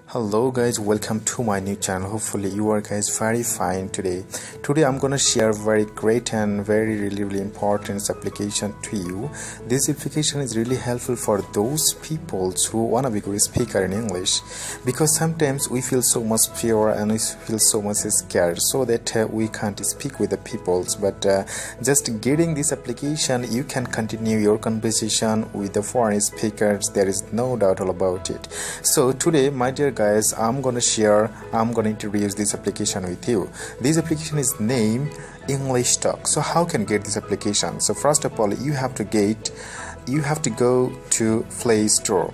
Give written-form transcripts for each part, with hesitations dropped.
Hello guys, welcome to my new channel. Hopefully you are guys very fine today. I'm gonna share very great and really important application to you. This application is really helpful for those people who wanna be good speaker in English, because sometimes we feel so much fear and we feel so much scared so that we can't speak with the peoples, but just getting this application you can continue your conversation with the foreign speakers. There is no doubt all about it. So today, my dear guys, I'm gonna introduce this application with you. This application is named English Talk. So how can get this application? So first of all, you have to go to Play Store.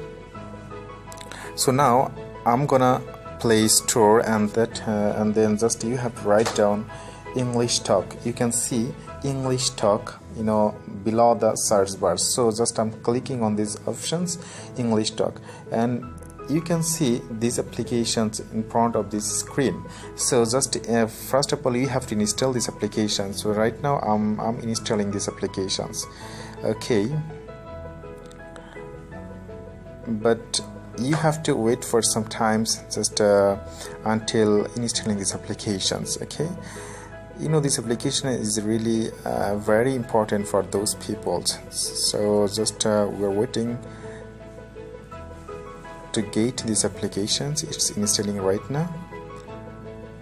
So now I'm gonna Play Store, and then just you have to write down English Talk. You can see English Talk below the search bar. So just I'm clicking on these options, English Talk, and you can see these applications in front of this screen. So just first of all, you have to install this application. So right now I'm installing these applications. Okay, but you have to wait for some time, just until installing these applications. Okay, this application is really very important for those people. So just we're waiting to get these applications. It's installing right now.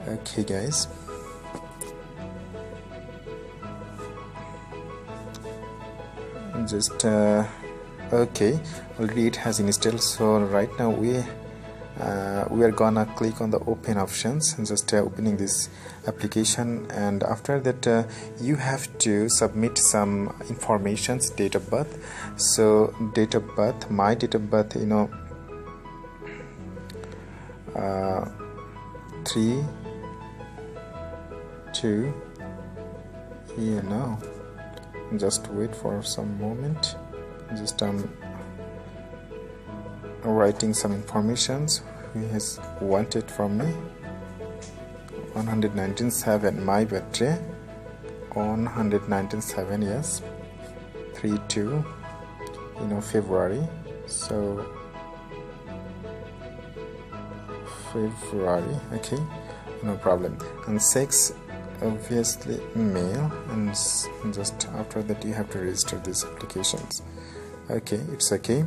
Okay guys, just okay, already it has installed. So right now we are gonna click on the open options and just opening this application, and after that you have to submit some informations, date of birth. So date of birth, my date of birth, 3 2 just wait for some moment. Just writing some informations he has wanted from me. 197, my birthday 197, yes, 3/2 February. So February, okay, no problem. And sex, obviously male, and just after that you have to register these applications. Okay, it's okay.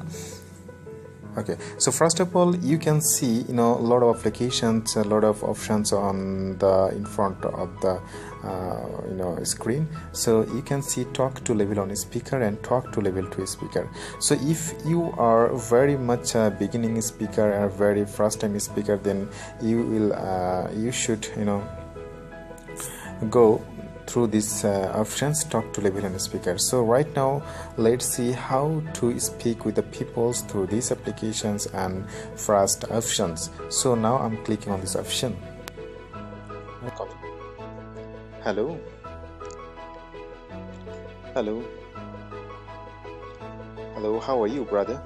Okay, so first of all, you can see a lot of applications, a lot of options on the in front of the screen. So you can see talk to level 1 speaker and talk to level 2 speaker. So if you are very much a beginning speaker or very first time speaker, then you should go through these options, talk to level 1 speaker. So right now let's see how to speak with the people through these applications and first options. So now I'm clicking on this option. Hello, how are you, brother?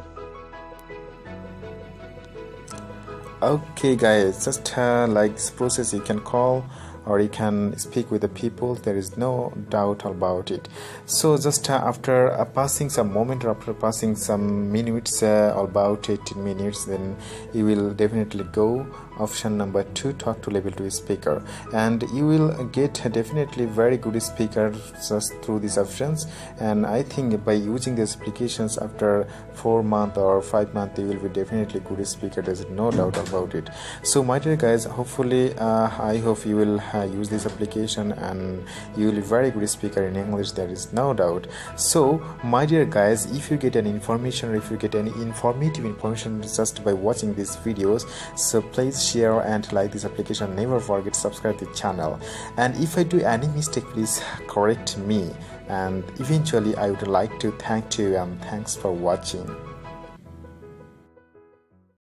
Okay guys, just like this process, you can call or you can speak with the people. There is no doubt about it. So just after passing some moment, or after passing some minutes, about 18 minutes, then you will definitely go option number 2, talk to level 2 speaker, and you will get definitely very good speaker just through these options. And I think by using these applications, after 4 months or 5 months, you will be definitely good speaker. There's no doubt about it. So my dear guys, hopefully I hope you will use this application and you will be very good speaker in English. There is no doubt. So my dear guys, if you get any information or if you get any informative information just by watching these videos, so please share and like this application. Never forget to subscribe to the channel, and if I do any mistake, please correct me, and eventually I would like to thank you and thanks for watching.